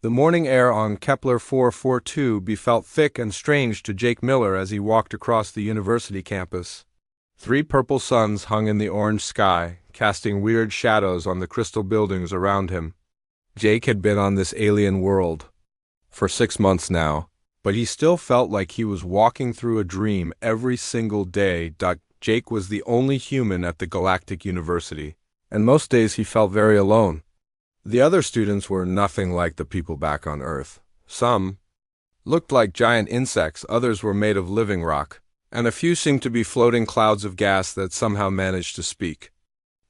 The morning air on Kepler 442b felt thick and strange to Jake Miller as he walked across the university campus. 3 purple suns hung in the orange sky, casting weird shadows on the crystal buildings around him. Jake had been on this alien world for 6 months now, but he still felt like he was walking through a dream every single day. Jake was the only human at the Galactic University, and most days he felt very alone. The other students were nothing like the people back on Earth. Some looked like giant insects, others were made of living rock, and a few seemed to be floating clouds of gas that somehow managed to speak.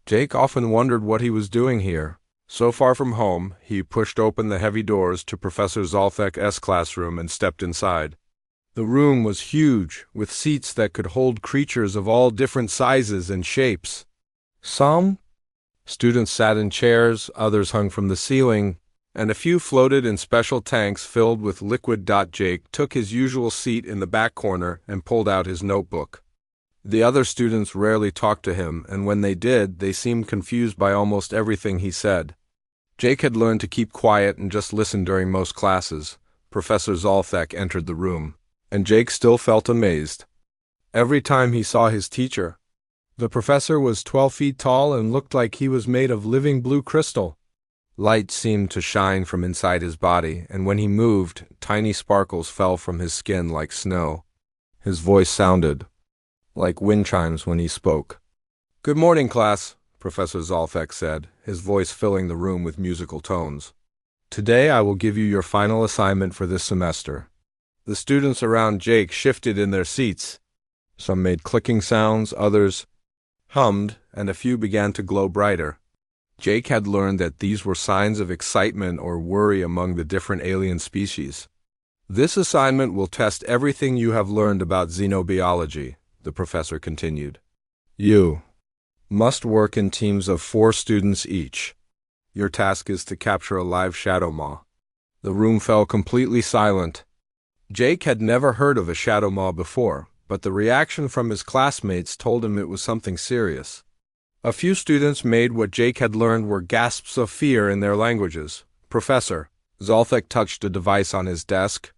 Jake often wondered what he was doing here. So far from home, he pushed open the heavy doors to Professor Zolthek's classroom and stepped inside. The room was huge, with seats that could hold creatures of all different sizes and shapes. Some students sat in chairs, others hung from the ceiling, and a few floated in special tanks filled with liquid. Jake took his usual seat in the back corner and pulled out his notebook. The other students rarely talked to him, and when they did, they seemed confused by almost everything he said. Jake had learned to keep quiet and just listen during most classes. Professor Zolthek entered the room, and Jake still felt amazed every time he saw his teacher. The professor was 12 feet tall and looked like he was made of living blue crystal. Light seemed to shine from inside his body, and when he moved, tiny sparkles fell from his skin like snow. His voice sounded like wind chimes when he spoke. "Good morning, class," Professor Zolthek said, his voice filling the room with musical tones. "Today I will give you your final assignment for this semester." The students around Jake shifted in their seats. Some made clicking sounds, others hummed, and a few began to glow brighter. Jake had learned that these were signs of excitement or worry among the different alien species. "This assignment will test everything you have learned about xenobiology," the professor continued. "You must work in teams of 4 students each. Your task is to capture a live shadow maw." The room fell completely silent. Jake had never heard of a shadow maw before, but the reaction from his classmates told him it was something serious. A few students made what Jake had learned were gasps of fear in their languages. "Professor," Zolthek touched a device on his desk,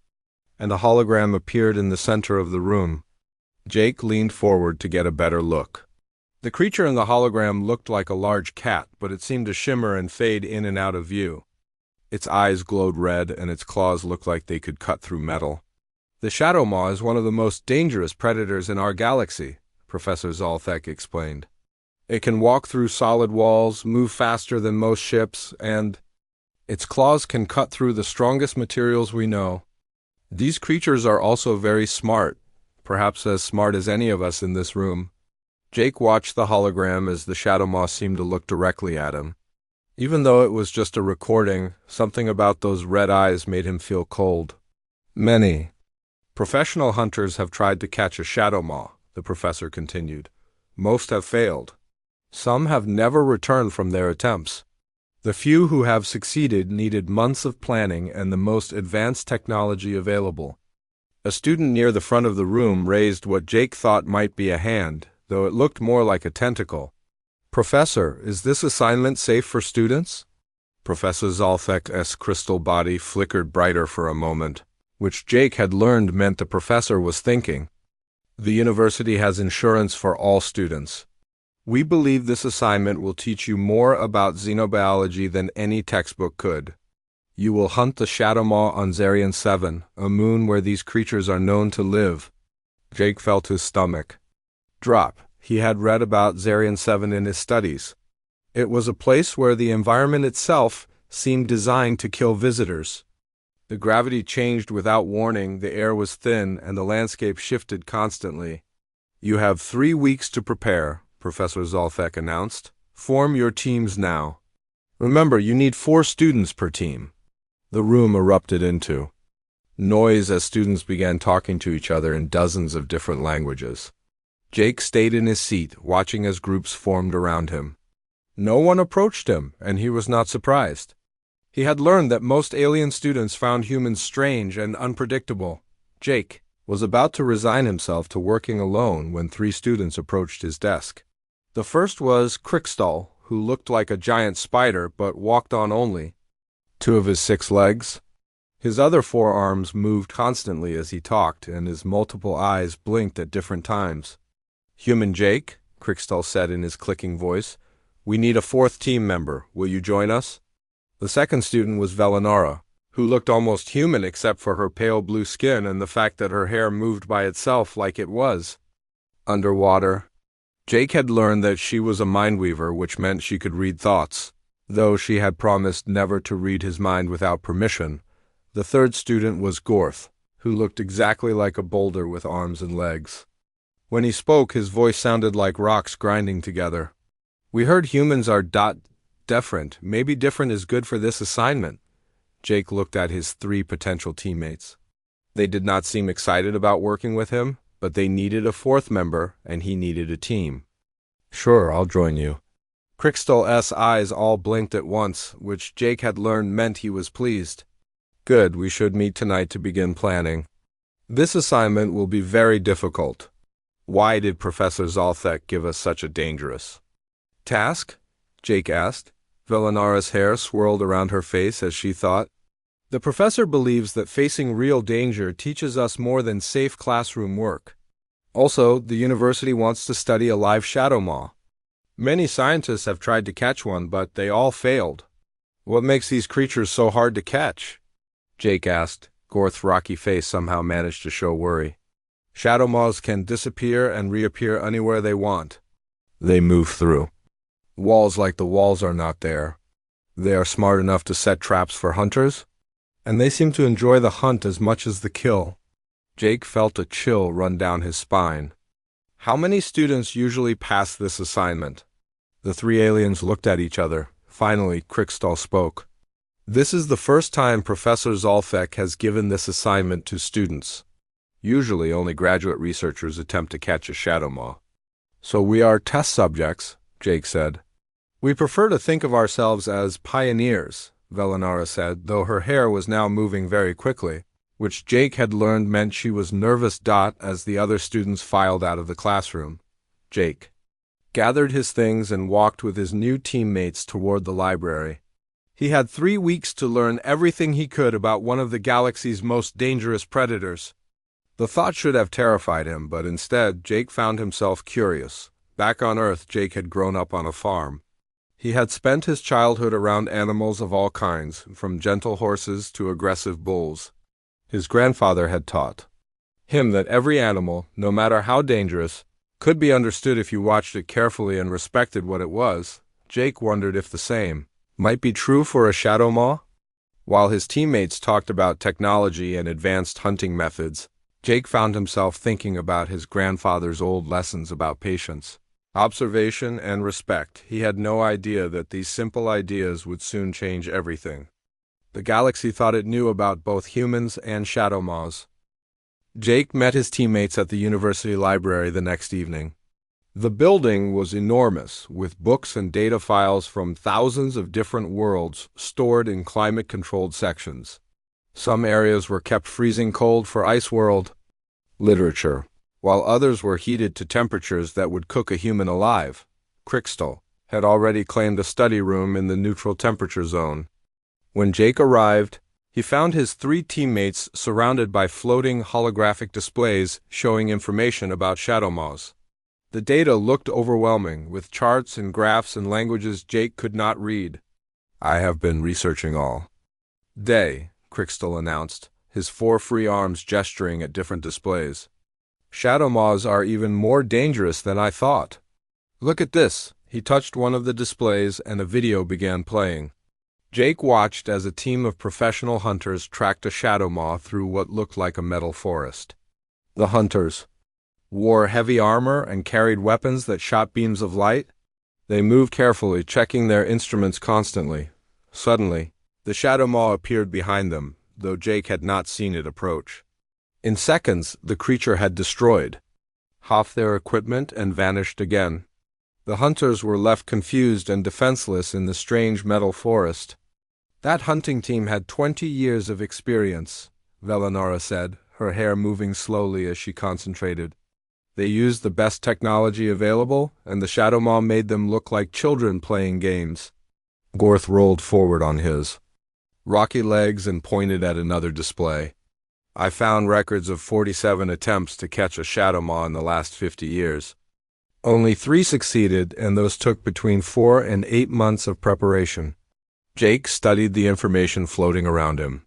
and a hologram appeared in the center of the room. Jake leaned forward to get a better look. The creature in the hologram looked like a large cat, but it seemed to shimmer and fade in and out of view. Its eyes glowed red, and its claws looked like they could cut through metal. "The shadow maw is one of the most dangerous predators in our galaxy," Professor Zolthek explained. "It can walk through solid walls, move faster than most ships, and its claws can cut through the strongest materials we know. These creatures are also very smart, perhaps as smart as any of us in this room." Jake watched the hologram as the shadow maw seemed to look directly at him. Even though it was just a recording, something about those red eyes made him feel cold. "Many professional hunters have tried to catch a shadow maw," the professor continued. "Most have failed. Some have never returned from their attempts. The few who have succeeded needed months of planning and the most advanced technology available." A student near the front of the room raised what Jake thought might be a hand, though it looked more like a tentacle. "Professor, is this assignment safe for students?" Professor Zolthek's crystal body flickered brighter for a moment, which Jake had learned meant the professor was thinking. "The university has insurance for all students. We believe this assignment will teach you more about xenobiology than any textbook could. You will hunt the shadow maw on Zarian 7, a moon where these creatures are known to live." Jake felt his stomach drop. He had read about Zarian 7 in his studies. It was a place where the environment itself seemed designed to kill visitors. The gravity changed without warning, the air was thin, and the landscape shifted constantly. "You have 3 weeks to prepare," Professor Zolthek announced. "Form your teams now. Remember, you need 4 students per team." The room erupted into noise as students began talking to each other in dozens of different languages. Jake stayed in his seat, watching as groups formed around him. No one approached him, and he was not surprised. He had learned that most alien students found humans strange and unpredictable. Jake was about to resign himself to working alone when 3 students approached his desk. The first was Crickstal, who looked like a giant spider but walked on only 2 of his 6 legs. His other forearms moved constantly as he talked, and his multiple eyes blinked at different times. "Human Jake," Crickstall said in his clicking voice, "we need a fourth team member. Will you join us?" The second student was Velinara, who looked almost human except for her pale blue skin and the fact that her hair moved by itself like it was underwater. Jake had learned that she was a mindweaver, which meant she could read thoughts, though she had promised never to read his mind without permission. The third student was Gorth, who looked exactly like a boulder with arms and legs. When he spoke, his voice sounded like rocks grinding together. "We heard humans are different. Maybe different is good for this assignment." Jake looked at his three potential teammates. They did not seem excited about working with him, but they needed a fourth member, and he needed a team. "Sure, I'll join you." Crickstall's eyes all blinked at once, which Jake had learned meant he was pleased. "Good, we should meet tonight to begin planning. This assignment will be very difficult. Why did Professor Zalthek give us such a dangerous task?" Jake asked. Velinara's hair swirled around her face as she thought. "The professor believes that facing real danger teaches us more than safe classroom work. Also, the university wants to study a live shadow maw. Many scientists have tried to catch one, but they all failed." "What makes these creatures so hard to catch?" Jake asked. Gorth's rocky face somehow managed to show worry. "Shadow maws can disappear and reappear anywhere they want. They move through walls like the walls are not there. They are smart enough to set traps for hunters, and they seem to enjoy the hunt as much as the kill." Jake felt a chill run down his spine. "How many students usually pass this assignment?" The three aliens looked at each other. Finally, Crickstall spoke. "This is the first time Professor Zalthek has given this assignment to students. Usually only graduate researchers attempt to catch a shadow maw. So we are test subjects," Jake said. "We prefer to think of ourselves as pioneers," Velinara said, though her hair was now moving very quickly, which Jake had learned meant she was nervous. As the other students filed out of the classroom, Jake gathered his things and walked with his new teammates toward the library. He had 3 weeks to learn everything he could about one of the galaxy's most dangerous predators. The thought should have terrified him, but instead Jake found himself curious. Back on Earth, Jake had grown up on a farm. He had spent his childhood around animals of all kinds, from gentle horses to aggressive bulls. His grandfather had taught him that every animal, no matter how dangerous, could be understood if you watched it carefully and respected what it was. Jake wondered if the same might be true for a shadow maw. While his teammates talked about technology and advanced hunting methods, Jake found himself thinking about his grandfather's old lessons about patience, observation, and respect. He had no idea that these simple ideas would soon change everything. The galaxy thought it knew about both humans and shadow maws. Jake met his teammates at the university library the next evening. The building was enormous, with books and data files from thousands of different worlds stored in climate-controlled sections. Some areas were kept freezing cold for ice world literature, while others were heated to temperatures that would cook a human alive. Crickstall had already claimed a study room in the neutral temperature zone. When Jake arrived, he found his 3 teammates surrounded by floating holographic displays showing information about shadow maws. The data looked overwhelming, with charts and graphs in languages Jake could not read. "I have been researching all day," Crickstall announced, his 4 free arms gesturing at different displays. "Shadow maws are even more dangerous than I thought. Look at this." He touched one of the displays and a video began playing. Jake watched as a team of professional hunters tracked a shadow maw through what looked like a metal forest. The hunters wore heavy armor and carried weapons that shot beams of light. They moved carefully, checking their instruments constantly. Suddenly, the shadow maw appeared behind them, though Jake had not seen it approach. In seconds, the creature had destroyed half their equipment and vanished again. The hunters were left confused and defenseless in the strange metal forest. "That hunting team had 20 years of experience," Velinara said, her hair moving slowly as she concentrated. "They used the best technology available, and the shadow maw made them look like children playing games." Gorth rolled forward on his rocky legs, and pointed at another display. I found records of 47 attempts to catch a shadow maw in the last 50 years. Only 3 succeeded, and those took between 4 and 8 months of preparation. Jake studied the information floating around him.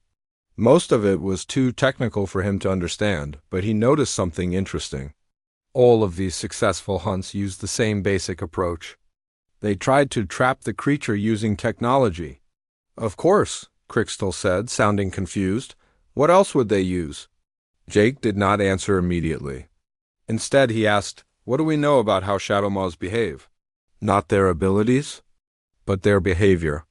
Most of it was too technical for him to understand, but he noticed something interesting. All of these successful hunts used the same basic approach. They tried to trap the creature using technology. "Of course," Crystal said, sounding confused. "What else would they use?" Jake did not answer immediately. Instead, he asked, "What do we know about how shadow maws behave?" "Not their abilities, but their behavior."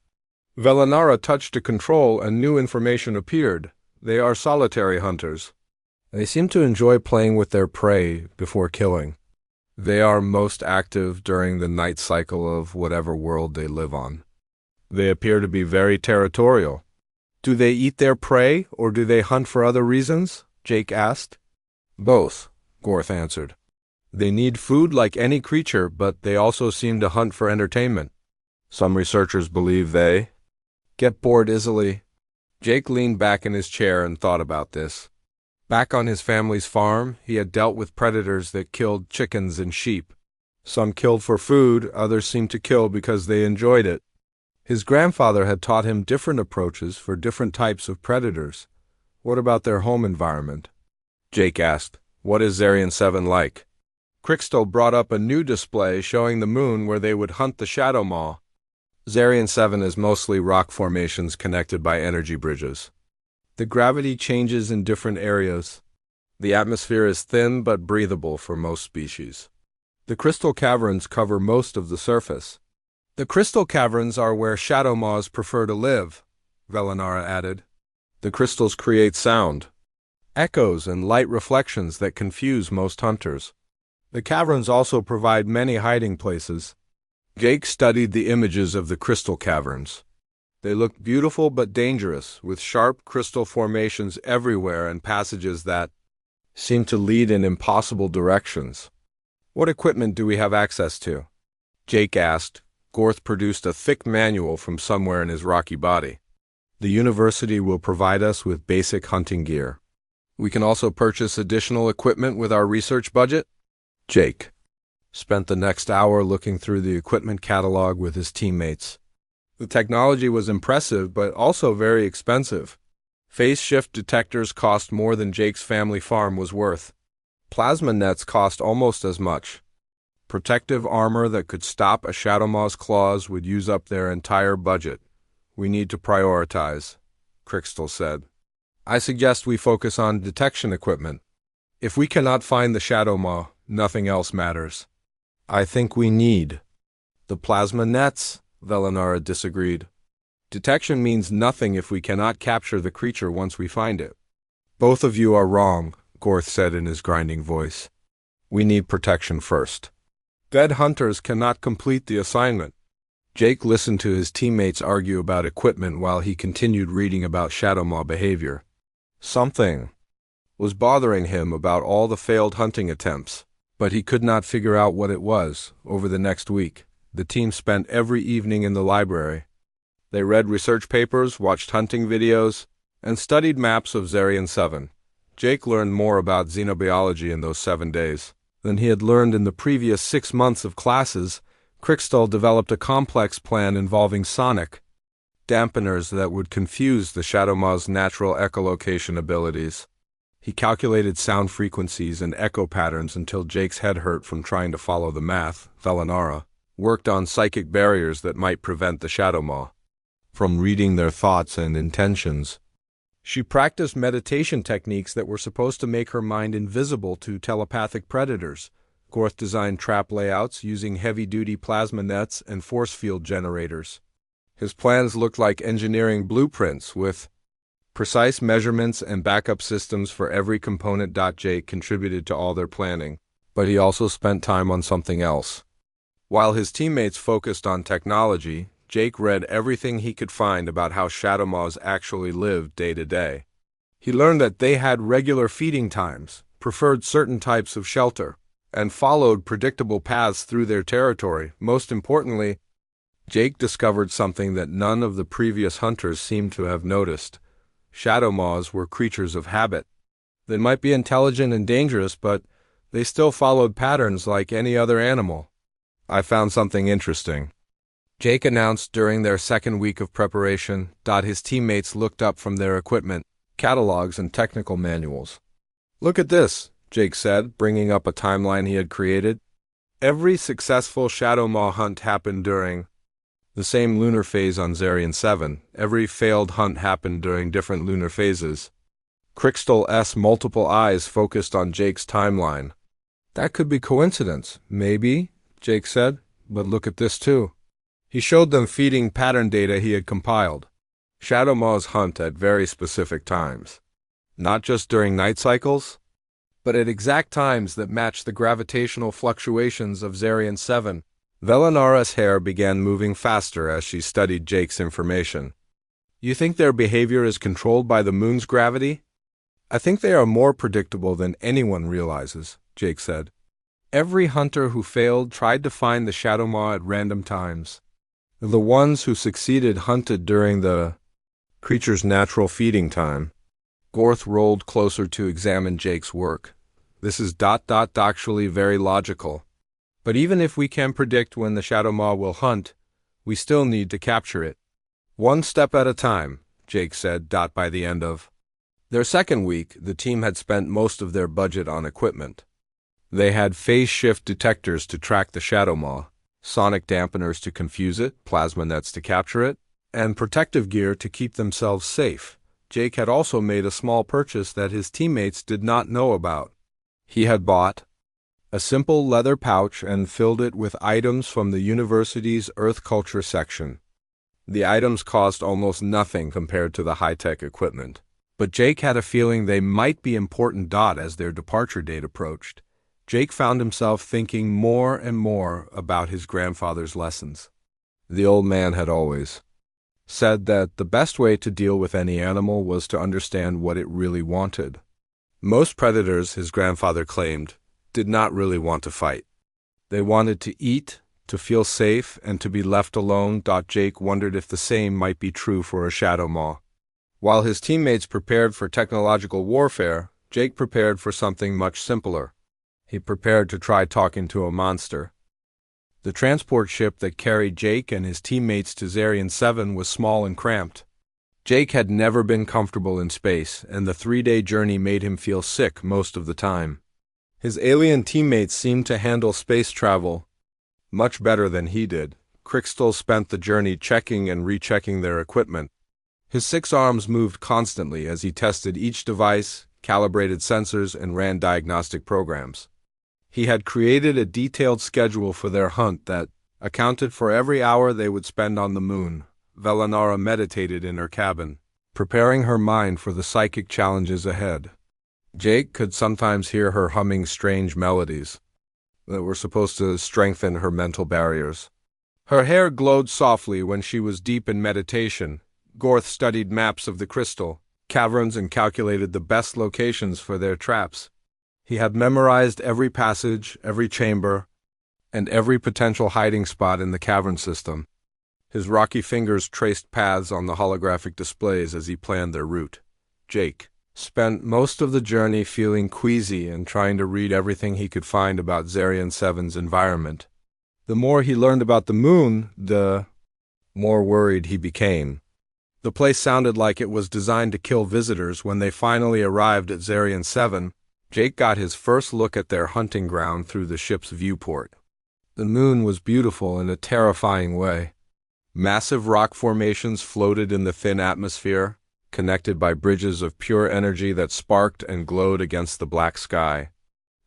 Velanara touched a control and new information appeared. They are solitary hunters. They seem to enjoy playing with their prey before killing. They are most active during the night cycle of whatever world they live on. They appear to be very territorial. "Do they eat their prey, or do they hunt for other reasons?" Jake asked. "Both," Gorth answered. "They need food like any creature, but they also seem to hunt for entertainment. Some researchers believe they get bored easily." Jake leaned back in his chair and thought about this. Back on his family's farm, he had dealt with predators that killed chickens and sheep. Some killed for food, others seemed to kill because they enjoyed it. His grandfather had taught him different approaches for different types of predators. What about their home environment? Jake asked, "What is Zarian 7 like?" Crystal brought up a new display showing the moon where they would hunt the shadow maw. Zarian 7 is mostly rock formations connected by energy bridges. The gravity changes in different areas. The atmosphere is thin but breathable for most species. The crystal caverns cover most of the surface. "The crystal caverns are where shadow maws prefer to live," Velanara added. "The crystals create sound, echoes, and light reflections that confuse most hunters. The caverns also provide many hiding places." Jake studied the images of the crystal caverns. They looked beautiful but dangerous, with sharp crystal formations everywhere and passages that seemed to lead in impossible directions. "What equipment do we have access to?" Jake asked. Gorth produced a thick manual from somewhere in his rocky body. "The university will provide us with basic hunting gear. We can also purchase additional equipment with our research budget." Jake spent the next hour looking through the equipment catalog with his teammates. The technology was impressive, but also very expensive. Phase shift detectors cost more than Jake's family farm was worth. Plasma nets cost almost as much. Protective armor that could stop a shadow maw's claws would use up their entire budget. "We need to prioritize," Crystal said. "I suggest we focus on detection equipment. If we cannot find the shadow maw, nothing else matters." "I think we need the plasma nets," Velanara disagreed. "Detection means nothing if we cannot capture the creature once we find it." "Both of you are wrong," Gorth said in his grinding voice. "We need protection first. Dead hunters cannot complete the assignment." Jake listened to his teammates argue about equipment while he continued reading about shadow maw behavior. Something was bothering him about all the failed hunting attempts, but he could not figure out what it was. Over the next week, the team spent every evening in the library. They read research papers, watched hunting videos, and studied maps of Zarian 7. Jake learned more about xenobiology in those 7 days than he had learned in the previous 6 months of classes. Crystal developed a complex plan involving sonic dampeners that would confuse the shadow maw's natural echolocation abilities. He calculated sound frequencies and echo patterns until Jake's head hurt from trying to follow the math. Velanara worked on psychic barriers that might prevent the shadow maw from reading their thoughts and intentions. She practiced meditation techniques that were supposed to make her mind invisible to telepathic predators. Gorth designed trap layouts using heavy-duty plasma nets and force field generators. His plans looked like engineering blueprints with precise measurements and backup systems for every component. Jake contributed to all their planning, but he also spent time on something else. While his teammates focused on technology, Jake read everything he could find about how shadow maws actually lived day to day. He learned that they had regular feeding times, preferred certain types of shelter, and followed predictable paths through their territory. Most importantly, Jake discovered something that none of the previous hunters seemed to have noticed. Shadow maws were creatures of habit. They might be intelligent and dangerous, but they still followed patterns like any other animal. I found something interesting, Jake announced during their second week of preparation. His teammates looked up from their equipment, catalogs, and technical manuals. Look at this, Jake said, bringing up a timeline he had created. Every successful Shadow Maw hunt happened during the same lunar phase on Zarian 7. Every failed hunt happened during different lunar phases. Crystal's multiple eyes focused on Jake's timeline. That could be coincidence, maybe, Jake said, but look at this too. He showed them feeding pattern data he had compiled. Shadow Maws hunt at very specific times. Not just during night cycles, but at exact times that match the gravitational fluctuations of Zarian 7. Velinara's hair began moving faster as she studied Jake's information. You think their behavior is controlled by the moon's gravity? I think they are more predictable than anyone realizes, Jake said. Every hunter who failed tried to find the Shadow Maw at random times. The ones who succeeded hunted during the creature's natural feeding time. Gorth rolled closer to examine Jake's work. This is actually very logical. But even if we can predict when the Shadow Maw will hunt, we still need to capture it. One step at a time, Jake said. By the end of their second week, the team had spent most of their budget on equipment. They had phase shift detectors to track the Shadow Maw, sonic dampeners to confuse it, plasma nets to capture it, and protective gear to keep themselves safe. Jake had also made a small purchase that his teammates did not know about. He had bought a simple leather pouch and filled it with items from the university's Earth Culture section. The items cost almost nothing compared to the high-tech equipment, but Jake had a feeling they might be important. As their departure date approached, Jake found himself thinking more and more about his grandfather's lessons. The old man had always said that the best way to deal with any animal was to understand what it really wanted. Most predators, his grandfather claimed, did not really want to fight. They wanted to eat, to feel safe, and to be left alone. Jake wondered if the same might be true for a Shadow Maw. While his teammates prepared for technological warfare, Jake prepared for something much simpler. He prepared to try talking to a monster. The transport ship that carried Jake and his teammates to Zarian 7 was small and cramped. Jake had never been comfortable in space, and the 3-day journey made him feel sick most of the time. His alien teammates seemed to handle space travel much better than he did. Crystal spent the journey checking and rechecking their equipment. His 6 arms moved constantly as he tested each device, calibrated sensors, and ran diagnostic programs. He had created a detailed schedule for their hunt that accounted for every hour they would spend on the moon. Velinara meditated in her cabin, preparing her mind for the psychic challenges ahead. Jake could sometimes hear her humming strange melodies that were supposed to strengthen her mental barriers. Her hair glowed softly when she was deep in meditation. Gorth studied maps of the crystal caverns and calculated the best locations for their traps. He had memorized every passage, every chamber, and every potential hiding spot in the cavern system. His rocky fingers traced paths on the holographic displays as he planned their route. Jake spent most of the journey feeling queasy and trying to read everything he could find about Zarian 7's environment. The more he learned about the moon, the more worried he became. The place sounded like it was designed to kill visitors. When they finally arrived at Zarian 7, Jake got his first look at their hunting ground through the ship's viewport. The moon was beautiful in a terrifying way. Massive rock formations floated in the thin atmosphere, connected by bridges of pure energy that sparked and glowed against the black sky.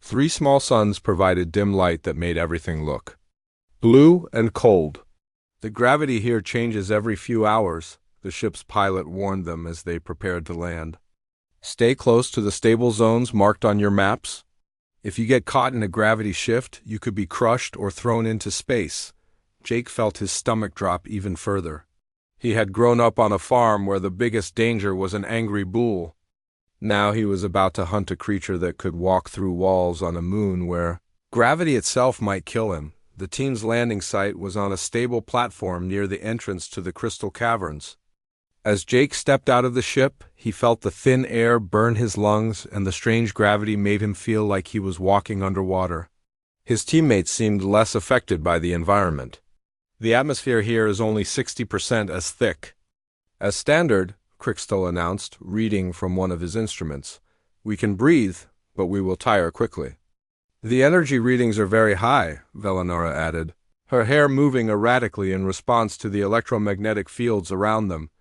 3 small suns provided dim light that made everything look blue and cold. The gravity here changes every few hours, the ship's pilot warned them as they prepared to land. Stay close to the stable zones marked on your maps. If you get caught in a gravity shift, you could be crushed or thrown into space. Jake felt his stomach drop even further. He had grown up on a farm where the biggest danger was an angry bull. Now he was about to hunt a creature that could walk through walls on a moon where gravity itself might kill him. The team's landing site was on a stable platform near the entrance to the crystal caverns. As Jake stepped out of the ship, he felt the thin air burn his lungs, and the strange gravity made him feel like he was walking underwater. His teammates seemed less affected by the environment. The atmosphere here is only 60% as thick. As standard, Crystal announced, reading from one of his instruments. We can breathe, but we will tire quickly. The energy readings are very high, Velanora added, her hair moving erratically in response to the electromagnetic fields around them.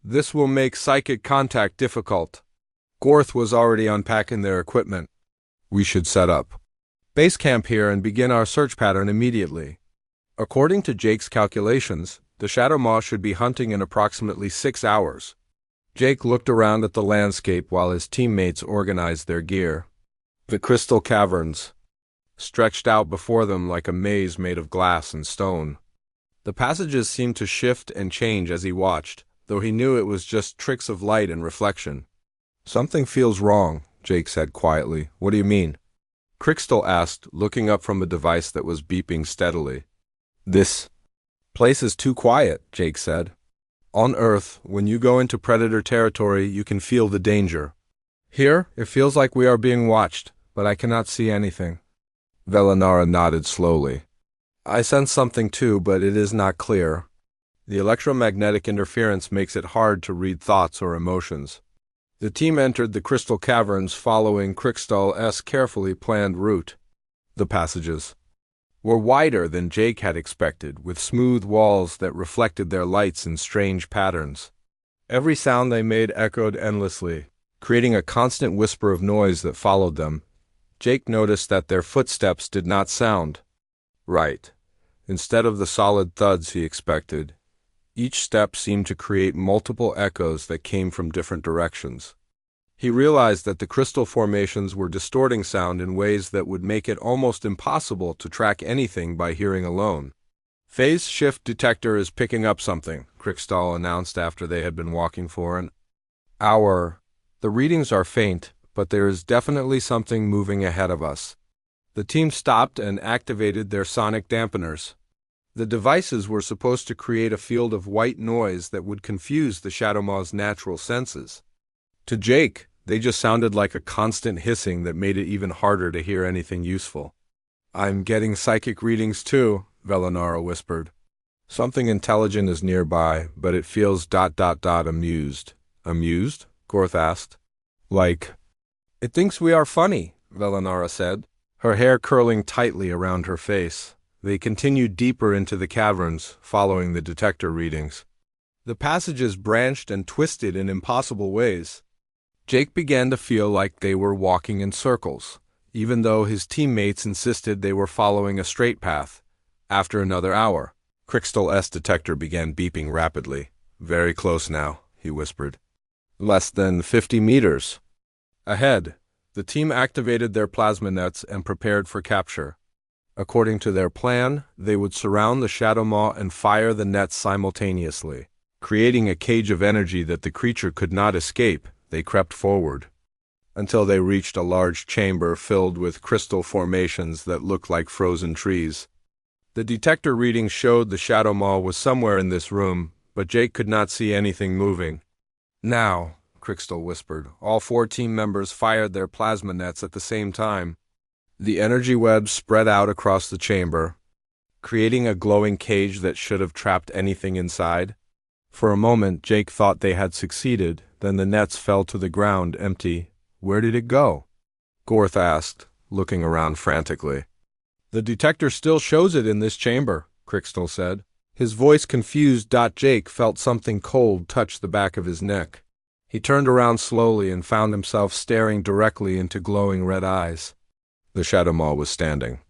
This will make psychic contact difficult. Gorth was already unpacking their equipment. We should set up base camp here and begin our search pattern immediately. According to Jake's calculations, the Shadow Maw should be hunting in approximately 6 hours. Jake looked around at the landscape while his teammates organized their gear. The crystal caverns stretched out before them like a maze made of glass and stone. The passages seemed to shift and change as he watched, though he knew it was just tricks of light and reflection. Something feels wrong, Jake said quietly. What do you mean? Crystal asked, looking up from a device that was beeping steadily. This place is too quiet, Jake said. On Earth, when you go into predator territory, you can feel the danger. Here, it feels like we are being watched, but I cannot see anything. Velanara nodded slowly. I sense something too, but it is not clear. The electromagnetic interference makes it hard to read thoughts or emotions. The team entered the crystal caverns following Crystal's carefully planned route. The passages were wider than Jake had expected, with smooth walls that reflected their lights in strange patterns. Every sound they made echoed endlessly, creating a constant whisper of noise that followed them. Jake noticed that their footsteps did not sound right. Instead of the solid thuds he expected, each step seemed to create multiple echoes that came from different directions. He realized that the crystal formations were distorting sound in ways that would make it almost impossible to track anything by hearing alone. Phase shift detector is picking up something, Crystal announced after they had been walking for an hour. The readings are faint, but there is definitely something moving ahead of us. The team stopped and activated their sonic dampeners. The devices were supposed to create a field of white noise that would confuse the Shadow Maw's natural senses. To Jake, they just sounded like a constant hissing that made it even harder to hear anything useful. I'm getting psychic readings too, Velanara whispered. Something intelligent is nearby, but it feels ... amused. Amused? Gorth asked. Like, it thinks we are funny, Velanara said, her hair curling tightly around her face. They continued deeper into the caverns, following the detector readings. The passages branched and twisted in impossible ways. Jake began to feel like they were walking in circles, even though his teammates insisted they were following a straight path. After another hour, Crystal's detector began beeping rapidly. Very close now, he whispered. Less than 50 meters. Ahead, the team activated their plasma nets and prepared for capture. According to their plan, they would surround the Shadow Maw and fire the nets simultaneously. Creating a cage of energy that the creature could not escape, they crept forward until they reached a large chamber filled with crystal formations that looked like frozen trees. The detector readings showed the Shadow Maw was somewhere in this room, but Jake could not see anything moving. Now, Crystal whispered. All 4 team members fired their plasma nets at the same time. The energy webs spread out across the chamber, creating a glowing cage that should have trapped anything inside. For a moment, Jake thought they had succeeded, then the nets fell to the ground empty. Where did it go? Gorth asked, looking around frantically. The detector still shows it in this chamber, Crystal said. His voice confused. Jake felt something cold touch the back of his neck. He turned around slowly and found himself staring directly into glowing red eyes. The Shadow Maw was standing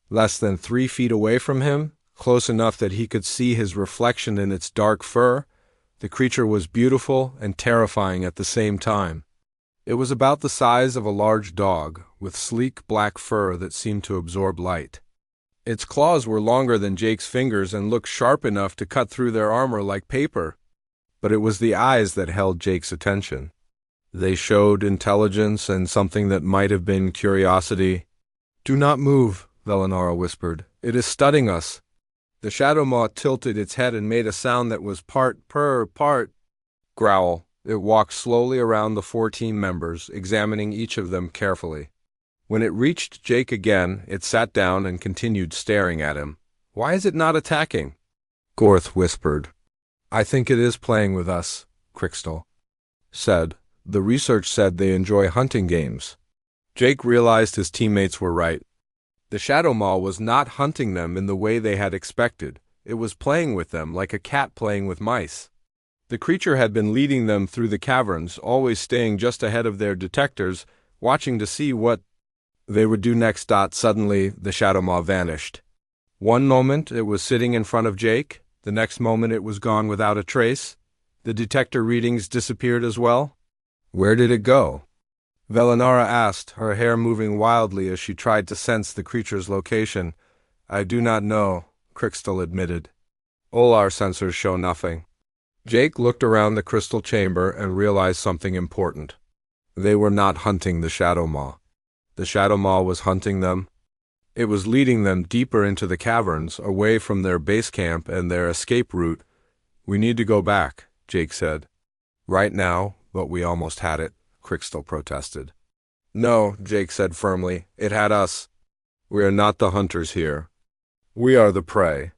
less than 3 feet away from him, close enough that he could see his reflection in its dark fur. The creature was beautiful and terrifying at the same time. It was about the size of a large dog, with sleek black fur that seemed to absorb light. Its claws were longer than Jake's fingers and looked sharp enough to cut through their armor like paper. But it was the eyes that held Jake's attention. They showed intelligence and something that might have been curiosity. Do not move, Velanara whispered. It is studying us. The shadow maw tilted its head and made a sound that was part purr, part growl. It walked slowly around the 14 members, examining each of them carefully. When it reached Jake again, it sat down and continued staring at him. Why is it not attacking? Gorth whispered. I think it is playing with us, Crystal said. The research said they enjoy hunting games. Jake realized his teammates were right. The shadow maw was not hunting them in the way they had expected. It was playing with them like a cat playing with mice. The creature had been leading them through the caverns, always staying just ahead of their detectors, watching to see what they would do next. Suddenly, the shadow maw vanished. One moment it was sitting in front of Jake, the next moment it was gone without a trace. The detector readings disappeared as well. Where did it go? Velinara asked, her hair moving wildly as she tried to sense the creature's location. I do not know, Crystal admitted. All our sensors show nothing. Jake looked around the crystal chamber and realized something important. They were not hunting the shadow maw. The shadow maw was hunting them. It was leading them deeper into the caverns, away from their base camp and their escape route. We need to go back, Jake said. Right now, but we almost had it, Crystal protested. No, Jake said firmly, it had us. We are not the hunters here. We are the prey.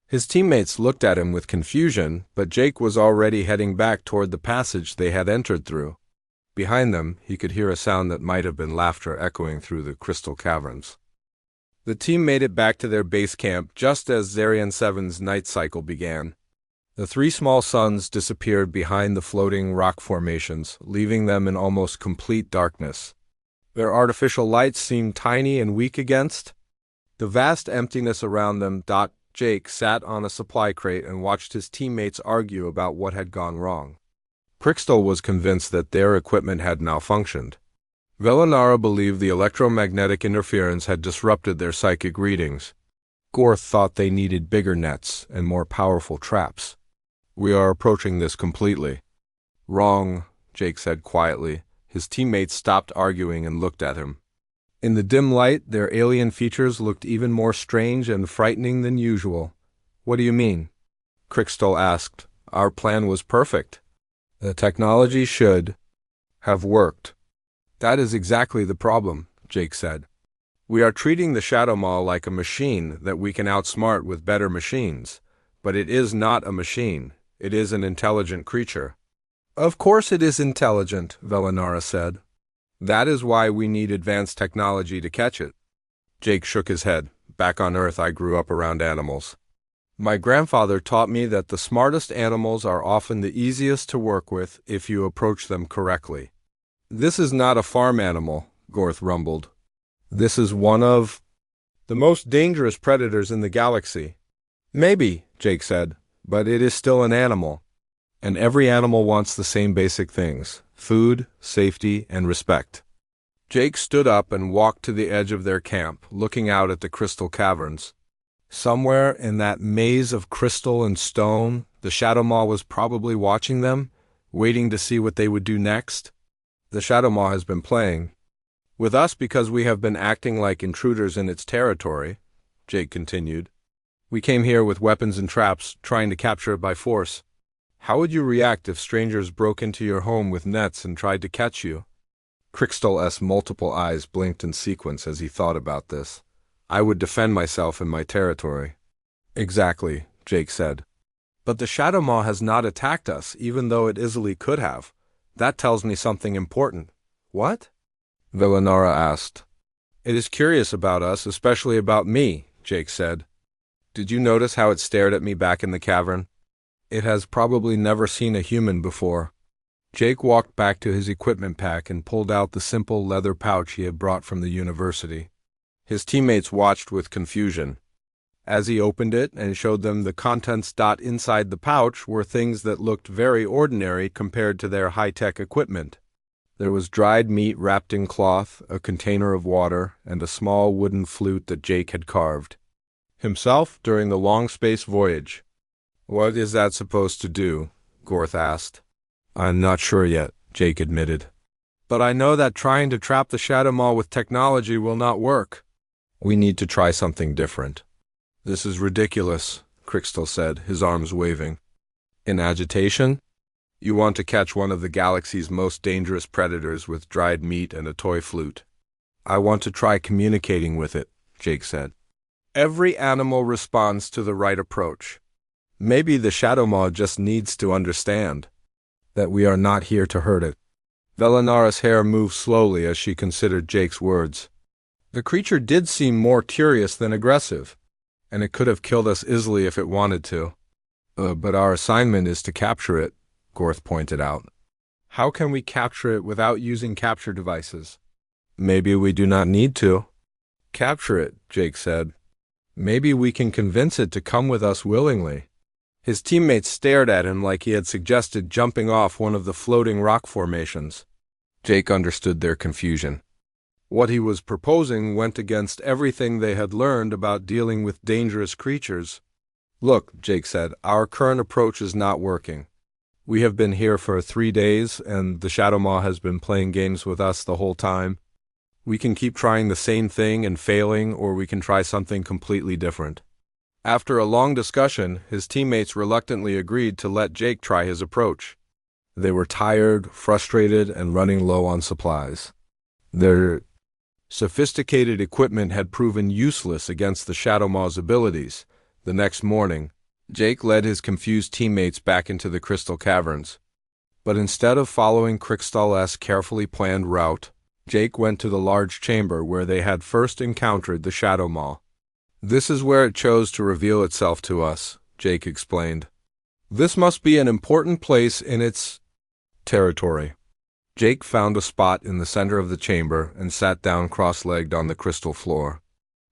His teammates looked at him with confusion, but Jake was already heading back toward the passage they had entered through. Behind them, he could hear a sound that might have been laughter echoing through the crystal caverns. The team made it back to their base camp just as Zarian 7's night cycle began. The 3 small suns disappeared behind the floating rock formations, leaving them in almost complete darkness. Their artificial lights seemed tiny and weak against the vast emptiness around them. Jake sat on a supply crate and watched his teammates argue about what had gone wrong. Crystal was convinced that their equipment had malfunctioned. Velinara believed the electromagnetic interference had disrupted their psychic readings. Gorth thought they needed bigger nets and more powerful traps. We are approaching this completely. Wrong, Jake said quietly. His teammates stopped arguing and looked at him. In the dim light, their alien features looked even more strange and frightening than usual. What do you mean? Crystal asked. Our plan was perfect. The technology should have worked. That is exactly the problem, Jake said. We are treating the shadow maw like a machine that we can outsmart with better machines. But it is not a machine. It is an intelligent creature. Of course it is intelligent, Velinara said. That is why we need advanced technology to catch it. Jake shook his head. Back on Earth, I grew up around animals. My grandfather taught me that the smartest animals are often the easiest to work with if you approach them correctly. This is not a farm animal, Gorth rumbled. This is one of the most dangerous predators in the galaxy. Maybe, Jake said, but it is still an animal. And every animal wants the same basic things: food, safety, and respect. Jake stood up and walked to the edge of their camp, looking out at the crystal caverns. Somewhere in that maze of crystal and stone, the shadow maw was probably watching them, waiting to see what they would do next. The shadow maw has been playing with us because we have been acting like intruders in its territory, Jake continued. We came here with weapons and traps, trying to capture it by force. How would you react if strangers broke into your home with nets and tried to catch you? Crystal's multiple eyes blinked in sequence as he thought about this. I would defend myself in my territory. Exactly, Jake said. But the shadow maw has not attacked us, even though it easily could have. That tells me something important. What? Velinara asked. It is curious about us, especially about me, Jake said. Did you notice how it stared at me back in the cavern? It has probably never seen a human before. Jake walked back to his equipment pack and pulled out the simple leather pouch he had brought from the university. His teammates watched with confusion. As he opened it and showed them the contents, inside the pouch were things that looked very ordinary compared to their high-tech equipment. There was dried meat wrapped in cloth, a container of water, and a small wooden flute that Jake had carved himself during the long space voyage. What is that supposed to do? Gorth asked. I'm not sure yet, Jake admitted. But I know that trying to trap the shadow maw with technology will not work. We need to try something different. This is ridiculous, Crystal said, his arms waving. In agitation? You want to catch one of the galaxy's most dangerous predators with dried meat and a toy flute. I want to try communicating with it, Jake said. Every animal responds to the right approach. Maybe the Shadowmaw just needs to understand that we are not here to hurt it. Velinara's hair moved slowly as she considered Jake's words. The creature did seem more curious than aggressive, and it could have killed us easily if it wanted to. But our assignment is to capture it, Gorth pointed out. How can we capture it without using capture devices? Maybe we do not need to. Capture it, Jake said. Maybe we can convince it to come with us willingly. His teammates stared at him like he had suggested jumping off one of the floating rock formations. Jake understood their confusion. What he was proposing went against everything they had learned about dealing with dangerous creatures. Look, Jake said, our current approach is not working. We have been here for 3 days, and the Shadowmaw has been playing games with us the whole time. We can keep trying the same thing and failing, or we can try something completely different. After a long discussion, his teammates reluctantly agreed to let Jake try his approach. They were tired, frustrated, and running low on supplies. Their sophisticated equipment had proven useless against the Shadowmaw's abilities. The next morning, Jake led his confused teammates back into the crystal caverns. But instead of following Crystal's carefully planned route, Jake went to the large chamber where they had first encountered the Shadowmaw. This is where it chose to reveal itself to us, Jake explained. This must be an important place in its territory. Jake found a spot in the center of the chamber and sat down cross-legged on the crystal floor.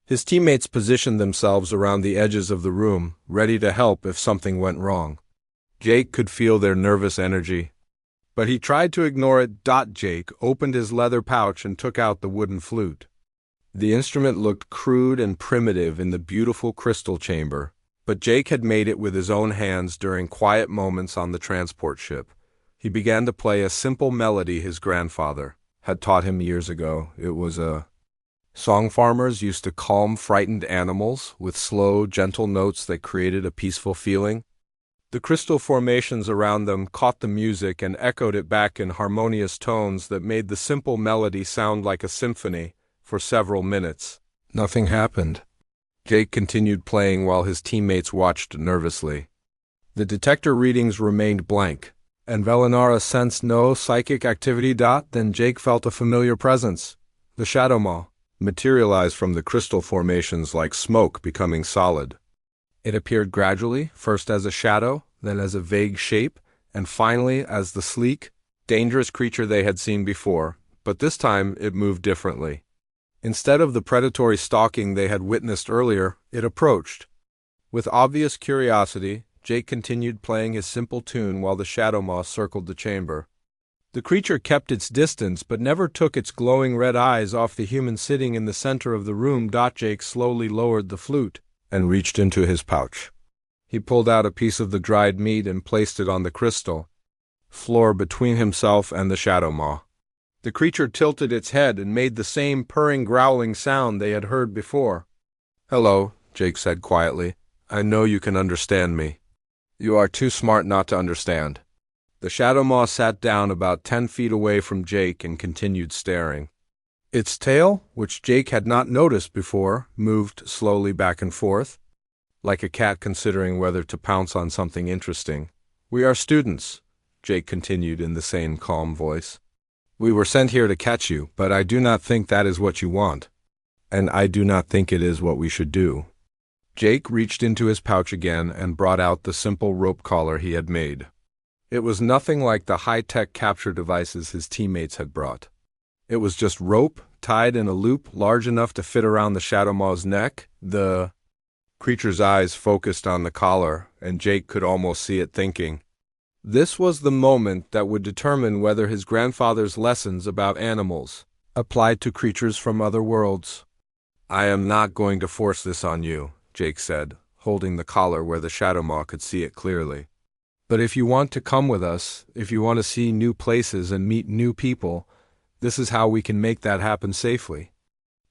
His teammates positioned themselves around the edges of the room, ready to help if something went wrong. Jake could feel their nervous energy, but he tried to ignore it. Jake opened his leather pouch and took out the wooden flute. The instrument looked crude and primitive in the beautiful crystal chamber, but Jake had made it with his own hands during quiet moments on the transport ship. He began to play a simple melody his grandfather had taught him years ago. It was a song farmers used to calm frightened animals with slow, gentle notes that created a peaceful feeling. The crystal formations around them caught the music and echoed it back in harmonious tones that made the simple melody sound like a symphony. For several minutes, nothing happened. Jake continued playing while his teammates watched nervously. The detector readings remained blank, and Velinara sensed no psychic activity. Then Jake felt a familiar presence. The Shadowmaw materialized from the crystal formations like smoke becoming solid. It appeared gradually, first as a shadow, then as a vague shape, and finally as the sleek, dangerous creature they had seen before, but this time it moved differently. Instead of the predatory stalking they had witnessed earlier, it approached. With obvious curiosity, Jake continued playing his simple tune while the Shadowmaw circled the chamber. The creature kept its distance but never took its glowing red eyes off the human sitting in the center of the room. Jake slowly lowered the flute and reached into his pouch. He pulled out a piece of the dried meat and placed it on the crystal floor between himself and the Shadowmaw. The creature tilted its head and made the same purring, growling sound they had heard before. "Hello," Jake said quietly. "I know you can understand me." "You are too smart not to understand." The Shadowmaw sat down about 10 feet away from Jake and continued staring. Its tail, which Jake had not noticed before, moved slowly back and forth, like a cat considering whether to pounce on something interesting. "We are students," Jake continued in the same calm voice. "We were sent here to catch you, but I do not think that is what you want. And I do not think it is what we should do." Jake reached into his pouch again and brought out the simple rope collar he had made. It was nothing like the high-tech capture devices his teammates had brought. It was just rope, tied in a loop large enough to fit around the Shadowmaw's neck. The creature's eyes focused on the collar, and Jake could almost see it thinking. This was the moment that would determine whether his grandfather's lessons about animals applied to creatures from other worlds. "I am not going to force this on you," Jake said, holding the collar where the Shadowmaw could see it clearly. "But if you want to come with us, if you want to see new places and meet new people, this is how we can make that happen safely."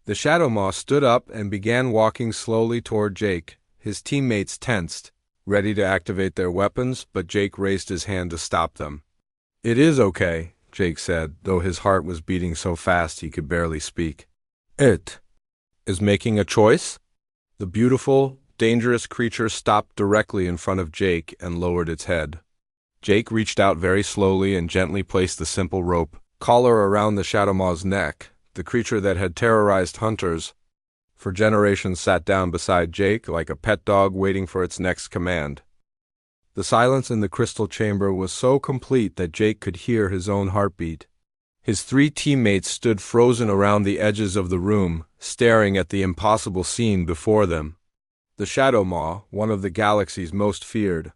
The Shadowmaw stood up and began walking slowly toward Jake, His teammates tensed, ready to activate their weapons, but Jake raised his hand to stop them. "It is okay," Jake said, though his heart was beating so fast he could barely speak. "It is making a choice?" The beautiful, dangerous creature stopped directly in front of Jake and lowered its head. Jake reached out very slowly and gently placed the simple rope collar around the Shadowmaw's neck. The creature that had terrorized hunters for generations sat down beside Jake like a pet dog waiting for its next command. The silence in the crystal chamber was so complete that Jake could hear his own heartbeat. His 3 teammates stood frozen around the edges of the room, staring at the impossible scene before them. The Shadowmaw, one of the galaxy's most feared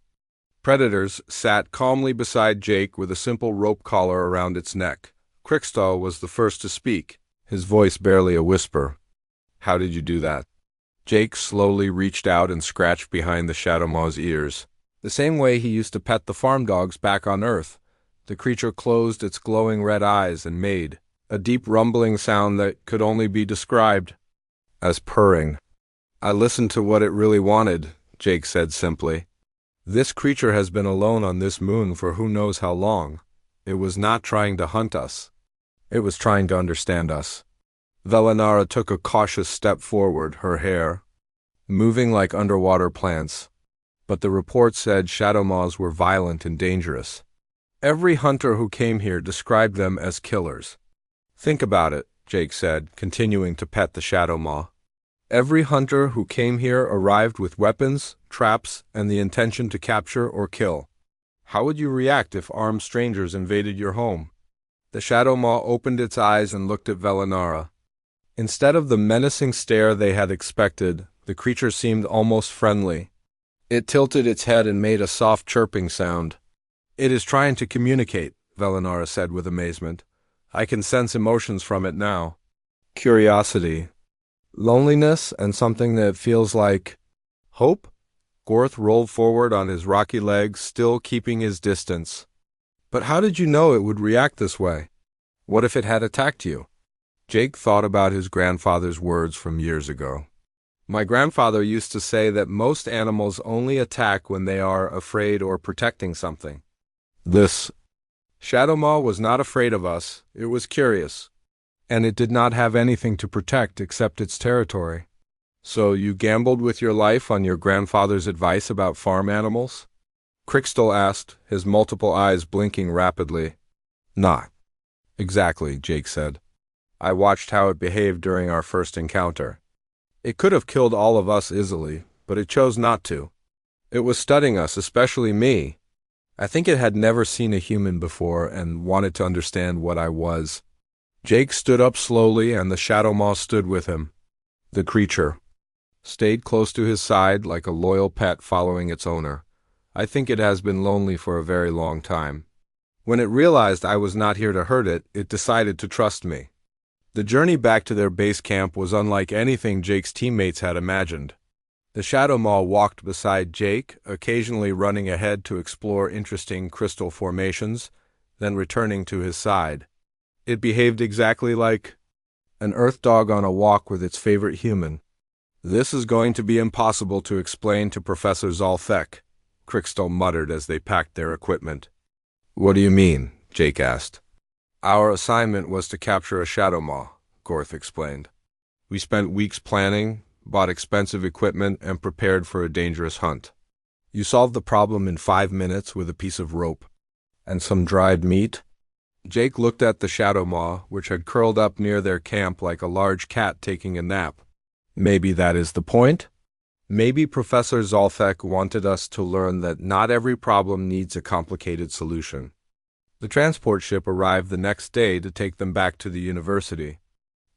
predators, sat calmly beside Jake with a simple rope collar around its neck. Crickstal was the first to speak, his voice barely a whisper. "How did you do that?" Jake slowly reached out and scratched behind the Shadowmaw's ears. The same way he used to pet the farm dogs back on Earth. The creature closed its glowing red eyes and made a deep rumbling sound that could only be described as purring. "I listened to what it really wanted," Jake said simply. "This creature has been alone on this moon for who knows how long. It was not trying to hunt us. It was trying to understand us." Velinara took a cautious step forward, her hair moving like underwater plants. But the report said Shadowmaws were violent and dangerous. Every hunter who came here described them as killers. "Think about it," Jake said, continuing to pet the Shadowmaw. "Every hunter who came here arrived with weapons, traps, and the intention to capture or kill. How would you react if armed strangers invaded your home?" The Shadowmaw opened its eyes and looked at Velinara. Instead of the menacing stare they had expected, the creature seemed almost friendly. It tilted its head and made a soft chirping sound. "It is trying to communicate," Velinara said with amazement. "I can sense emotions from it now. Curiosity, loneliness, and something that feels like hope." Gorth rolled forward on his rocky legs, still keeping his distance. "But how did you know it would react this way? What if it had attacked you?" Jake thought about his grandfather's words from years ago. "My grandfather used to say that most animals only attack when they are afraid or protecting something. This Shadowmaw was not afraid of us, it was curious. And it did not have anything to protect except its territory." "So you gambled with your life on your grandfather's advice about farm animals?" Crickstal asked, his multiple eyes blinking rapidly. "Not exactly," Jake said. "I watched how it behaved during our first encounter. It could have killed all of us easily, but it chose not to. It was studying us, especially me. I think it had never seen a human before and wanted to understand what I was." Jake stood up slowly and the Shadowmaw stood with him. The creature stayed close to his side like a loyal pet following its owner. "I think it has been lonely for a very long time. When it realized I was not here to hurt it, it decided to trust me." The journey back to their base camp was unlike anything Jake's teammates had imagined. The Shadowmaw walked beside Jake, occasionally running ahead to explore interesting crystal formations, then returning to his side. It behaved exactly like an Earth dog on a walk with its favorite human. "This is going to be impossible to explain to Professor Zalthek," Crickstal muttered as they packed their equipment. "What do you mean?" Jake asked. "Our assignment was to capture a Shadowmaw," Gorth explained. "We spent weeks planning, bought expensive equipment, and prepared for a dangerous hunt. You solved the problem in 5 minutes with a piece of rope and some dried meat?" Jake looked at the Shadowmaw, which had curled up near their camp like a large cat taking a nap. "Maybe that is the point? Maybe Professor Zalthek wanted us to learn that not every problem needs a complicated solution." The transport ship arrived the next day to take them back to the university.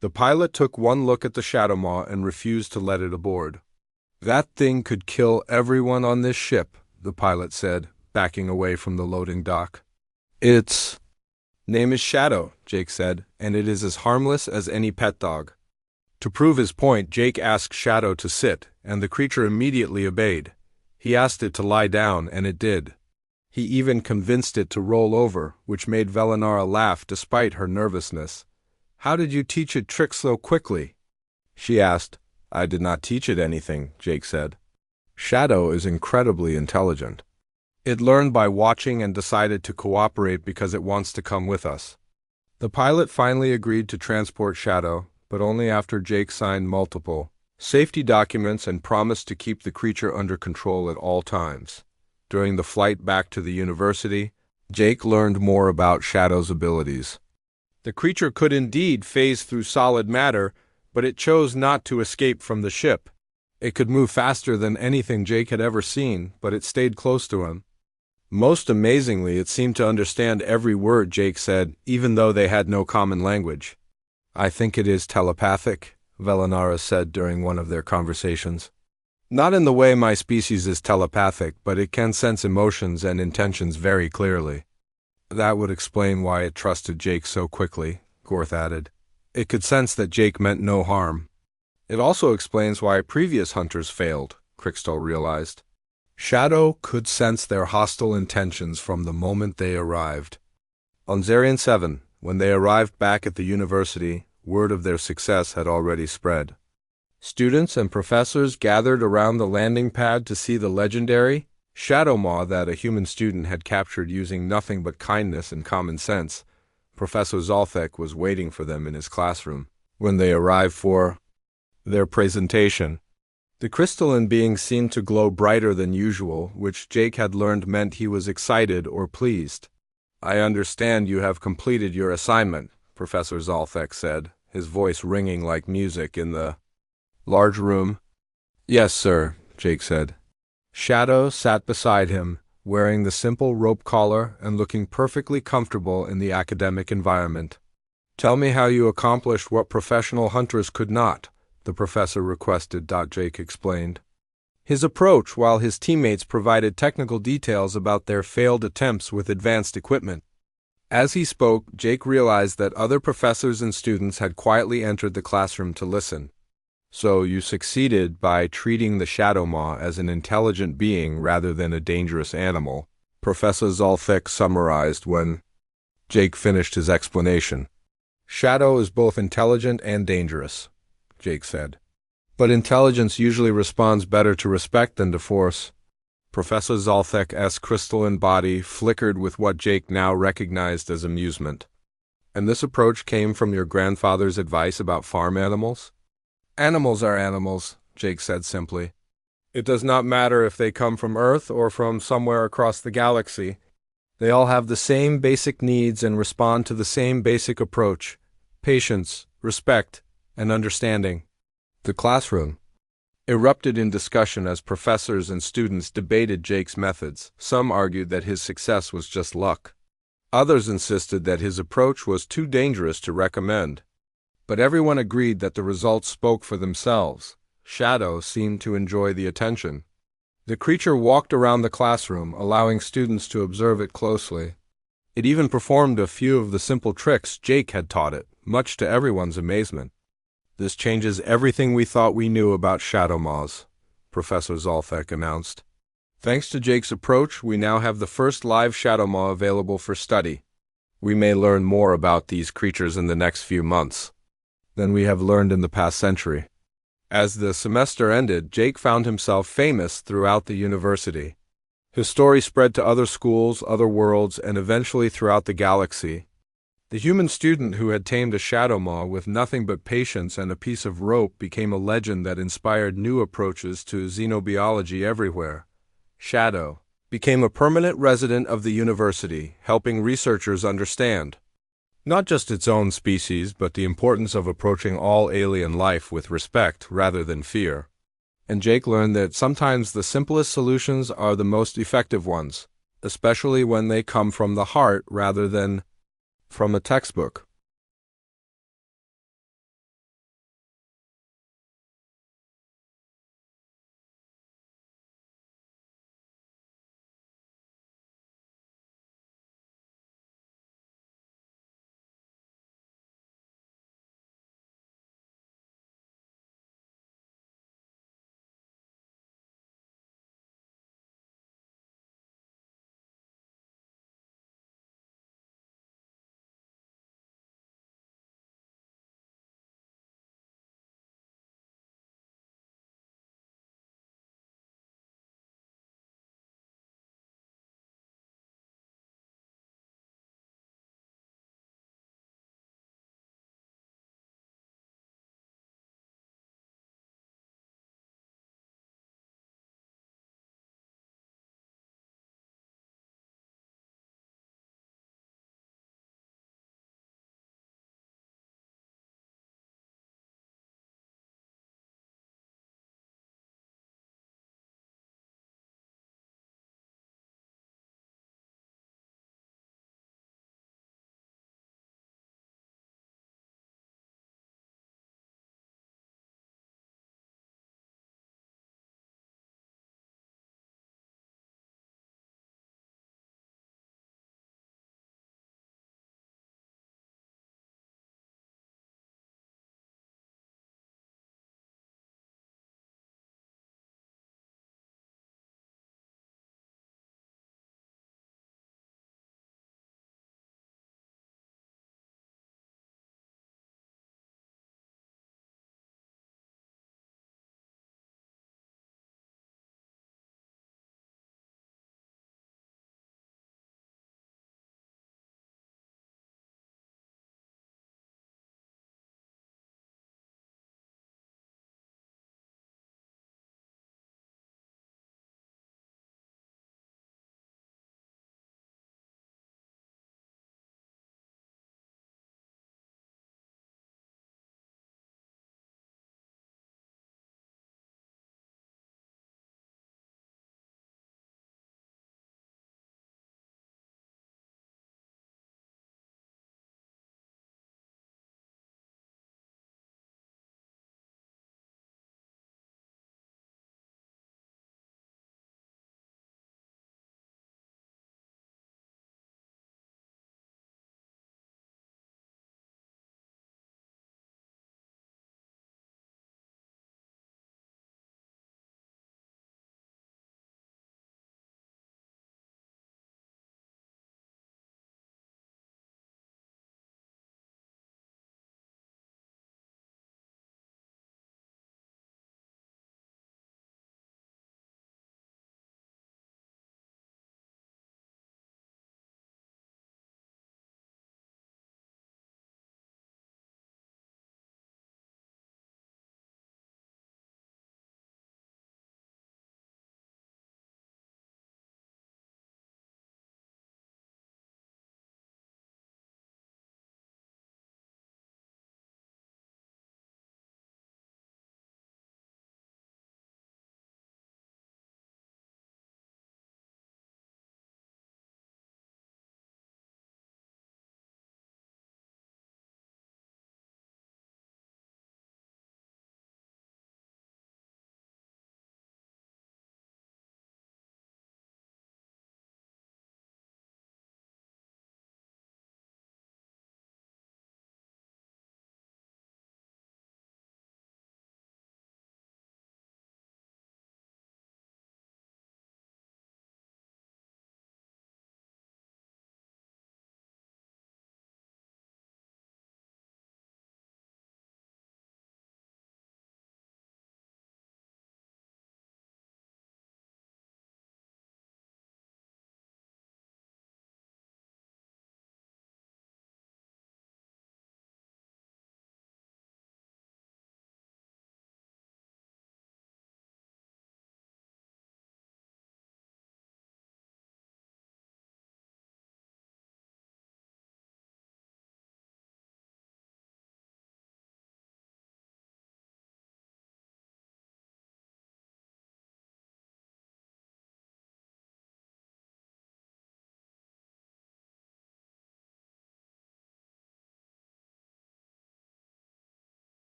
The pilot took one look at the Shadowmaw and refused to let it aboard. "That thing could kill everyone on this ship," the pilot said, backing away from the loading dock. "Its name is Shadow," Jake said, "and it is as harmless as any pet dog." To prove his point, Jake asked Shadow to sit, and the creature immediately obeyed. He asked it to lie down, and it did. He even convinced it to roll over, which made Velinara laugh despite her nervousness. "How did you teach it tricks so quickly?" she asked. "I did not teach it anything," Jake said. Shadow is incredibly intelligent. It learned by watching and decided to cooperate because it wants to come with us. The pilot finally agreed to transport Shadow, but only after Jake signed multiple safety documents and promised to keep the creature under control at all times. During the flight back to the university, Jake learned more about Shadow's abilities. The creature could indeed phase through solid matter, but it chose not to escape from the ship. It could move faster than anything Jake had ever seen, but it stayed close to him. Most amazingly, it seemed to understand every word Jake said, even though they had no common language. "I think it is telepathic," Velinara said during one of their conversations. "Not in the way my species is telepathic, but it can sense emotions and intentions very clearly." "That would explain why it trusted Jake so quickly," Gorth added. "It could sense that Jake meant no harm." "It also explains why previous hunters failed," Crystal realized. Shadow could sense their hostile intentions from the moment they arrived. On Zarian 7, when they arrived back at the university, word of their success had already spread. Students and professors gathered around the landing pad to see the legendary Shadow Maw that a human student had captured using nothing but kindness and common sense. Professor Zolthek was waiting for them in his classroom when they arrived for their presentation. The crystalline being seemed to glow brighter than usual, which Jake had learned meant he was excited or pleased. "I understand you have completed your assignment," Professor Zolthek said, his voice ringing like music in the large room. "Yes, sir," Jake said. Shadow sat beside him, wearing the simple rope collar and looking perfectly comfortable in the academic environment. "Tell me how you accomplished what professional hunters could not," the professor requested. Jake explained his approach while his teammates provided technical details about their failed attempts with advanced equipment. As he spoke, Jake realized that other professors and students had quietly entered the classroom to listen. "So you succeeded by treating the Shadow Maw as an intelligent being rather than a dangerous animal," Professor Zolthek summarized when Jake finished his explanation. "Shadow is both intelligent and dangerous," Jake said. "But intelligence usually responds better to respect than to force." Professor Zolthek's crystalline body flickered with what Jake now recognized as amusement. "And this approach came from your grandfather's advice about farm animals?" "Animals are animals," Jake said simply. "It does not matter if they come from Earth or from somewhere across the galaxy. They all have the same basic needs and respond to the same basic approach: patience, respect, and understanding." The classroom erupted in discussion as professors and students debated Jake's methods. Some argued that his success was just luck. Others insisted that his approach was too dangerous to recommend. But everyone agreed that the results spoke for themselves. Shadow seemed to enjoy the attention. The creature walked around the classroom, allowing students to observe it closely. It even performed a few of the simple tricks Jake had taught it, much to everyone's amazement. "This changes everything we thought we knew about Shadow Maws," Professor Zolthek announced. "Thanks to Jake's approach, we now have the first live Shadow Maw available for study. We may learn more about these creatures in the next few months than we have learned in the past century." As the semester ended, Jake found himself famous throughout the university. His story spread to other schools, other worlds, and eventually throughout the galaxy. The human student who had tamed a Shadow Maw with nothing but patience and a piece of rope became a legend that inspired new approaches to xenobiology everywhere. Shadow became a permanent resident of the university, helping researchers understand not just its own species, but the importance of approaching all alien life with respect rather than fear. And Jake learned that sometimes the simplest solutions are the most effective ones, especially when they come from the heart rather than from a textbook.